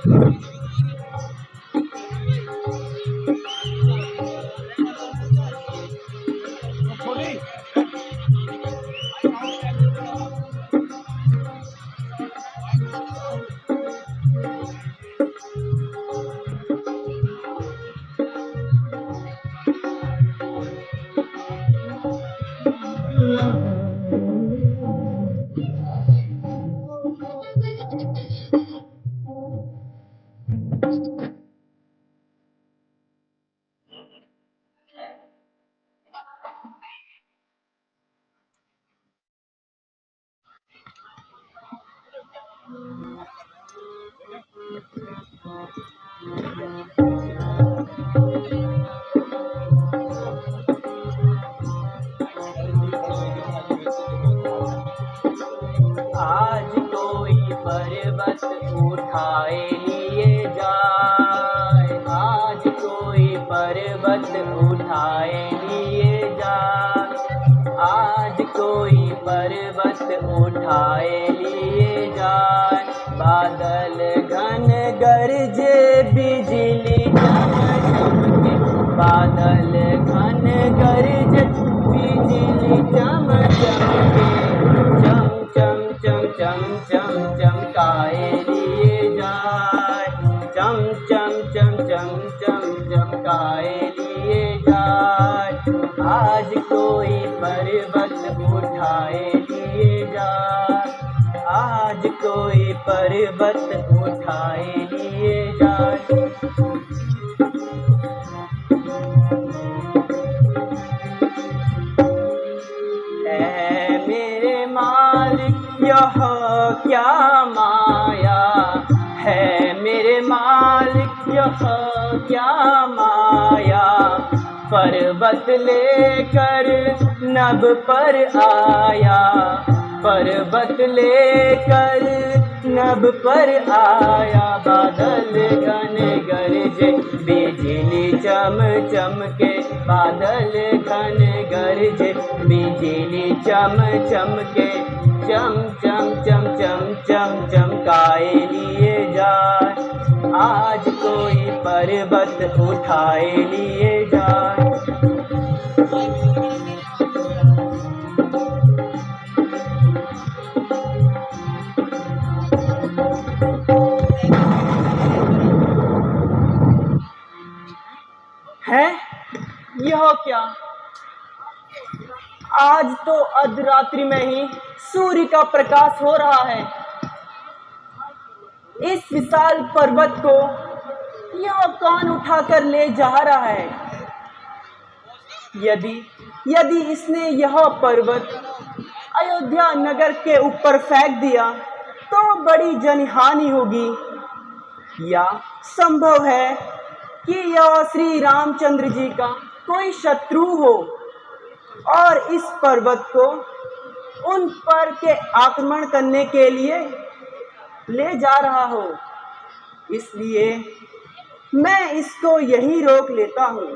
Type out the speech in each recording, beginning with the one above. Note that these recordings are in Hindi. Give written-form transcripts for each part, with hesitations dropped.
आज कोई पर्वत उठाए लिए जाए, आज कोई पर्वत उठाए लिए जाए, आज कोई पर्वत उठाए लिए जाए। बादल घन गरजे बिजली चमके, बादल घन गरजे बिजली चमके, चमकाए लिए जाए, चमकाए लिए जाए। आज कोई पर्वत उठाए लिए जाए, आज कोई पर्वत उठाए लिए जाए। मेरे मालिक यह क्या माया है, मेरे मालिक यह क्या माया। पर्वत लेकर नभ पर आया, पर्वत लेकर नभ पर आया। बादल घन गरजे बिजली चमके, बादल घन गरजे बिजली चमके, चमकाए लिए जाए। आज कोई पर्वत उठाए लिए जाए। है यह क्या? आज तो अर्धरात्रि में ही सूर्य का प्रकाश हो रहा है। इस विशाल पर्वत को यह कौन उठाकर ले जा रहा है? यदि इसने यह पर्वत अयोध्या नगर के ऊपर फेंक दिया तो बड़ी जनहानि होगी, या संभव है कि यह श्री रामचंद्र जी का कोई शत्रु हो और इस पर्वत को उन पर के आक्रमण करने के लिए ले जा रहा हो। इसलिए मैं इसको यहीं रोक लेता हूँ।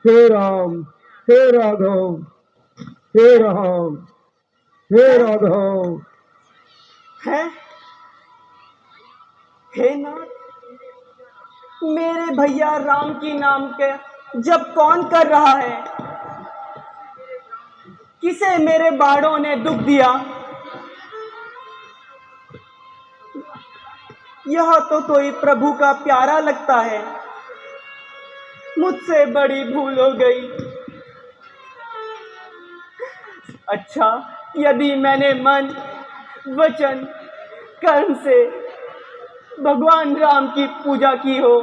हे राम, हे राघव, हे राम, हे राघव। है हे नाथ, मेरे भैया राम की नाम के जब कौन कर रहा है? किसे मेरे बाड़ों ने दुख दिया? यह तो कोई प्रभु का प्यारा लगता है। मुझसे बड़ी भूल हो गई। अच्छा, यदि मैंने मन, वचन, कर्म से भगवान राम की पूजा की हो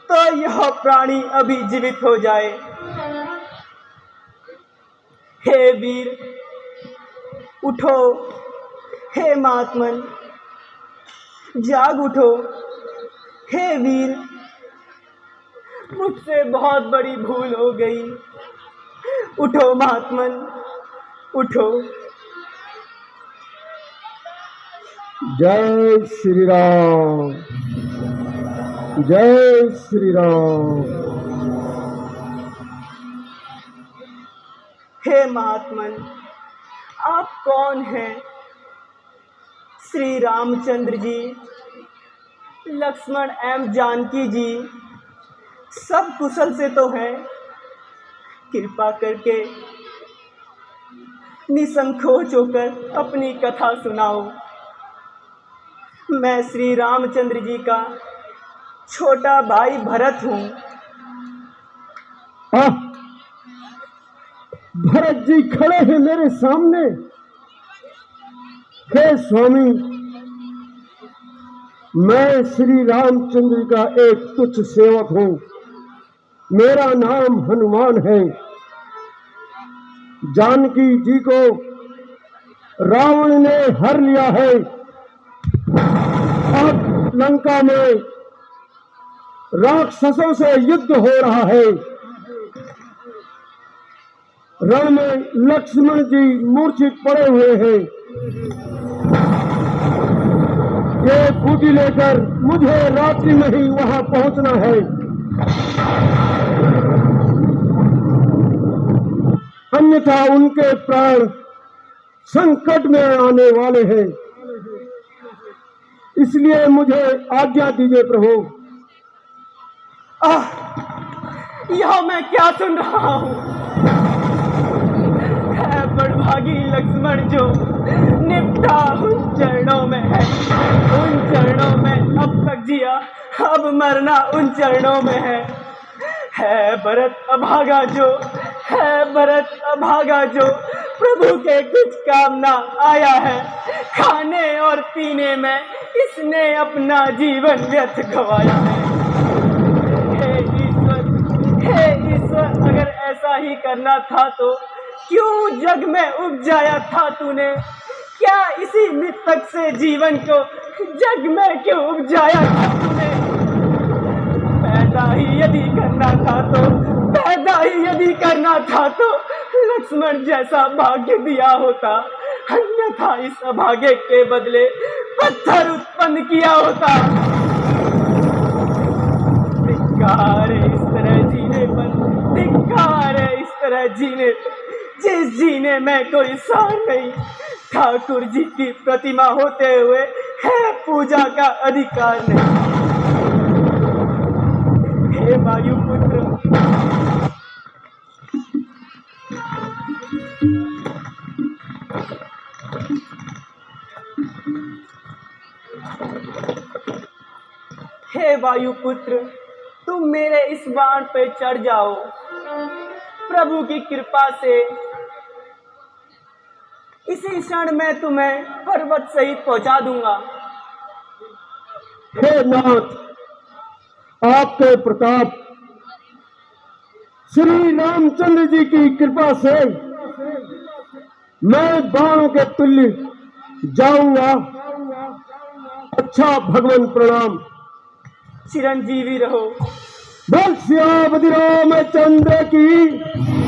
तो यह प्राणी अभी जीवित हो जाए। हे वीर उठो, हे महात्मन जाग उठो। हे वीर मुझसे बहुत बड़ी भूल हो गई। उठो महात्मन, उठो। जय श्री राम, जय श्री राम। हे महात्मन, आप कौन हैं? श्री रामचंद्र जी, लक्ष्मण एवं जानकी जी सब कुशल से तो हैं? कृपा करके निसंकोच होकर अपनी कथा सुनाओ। मैं श्री रामचंद्र जी का छोटा भाई भरत हूँ। भरत जी खड़े हैं मेरे सामने। हे स्वामी, मैं श्री रामचंद्र का एक तुच्छ सेवक हूँ। मेरा नाम हनुमान है। जानकी जी को रावण ने हर लिया है। अब लंका में राक्षसों से युद्ध हो रहा है। रण में लक्ष्मण जी मूर्छित पड़े हुए हैं। ये बूटी लेकर मुझे रात्रि में ही वहां पहुंचना है। अन्यथा उनके प्राण संकट में आने वाले हैं। इसलिए मुझे आज्ञा दीजिए प्रभु। यह मैं क्या सुन रहा हूँ? है बड़भागी लक्ष्मण जो निपटा उन चरणों में है। उन चरणों में अब तक जिया, अब मरना उन चरणों में है। भरत अभागा जो, है भरत अभागा जो प्रभु के कुछ काम ना आया है। खाने और पीने में इसने अपना जीवन व्यर्थ गवाया है। हे ईश्वर, अगर ऐसा ही करना था तो क्यों जग में उपजाया था तूने? क्या इसी मृतक से जीवन को जग में क्यों उपजाया था तूने? पैदा ही यदि करना था तो लक्ष्मण जैसा भाग्य दिया होता, अन्यथा इस अभागे के बदले पत्थर उत्पन्न किया होता। धिक्कार है इस तरह जीने पर, धिक्कार है इस तरह जीने पर, जिस जीने में कोई सार नहीं। ठाकुर जी की प्रतिमा होते हुए है पूजा का अधिकार नहीं। हे वायुपुत्र, हे वायुपुत्र, तुम मेरे इस बाण पे चढ़ जाओ। प्रभु की कृपा से इसी क्षण में तुम्हें पर्वत सहित पहुंचा दूंगा। हे नाथ, आपके प्रताप, श्री रामचंद्र जी की कृपा से मैं बाणों के तुल्य जाऊंगा। अच्छा भगवान, प्रणाम। चिरंजीवी रहो। बोल श्यामति रामचंद्र की।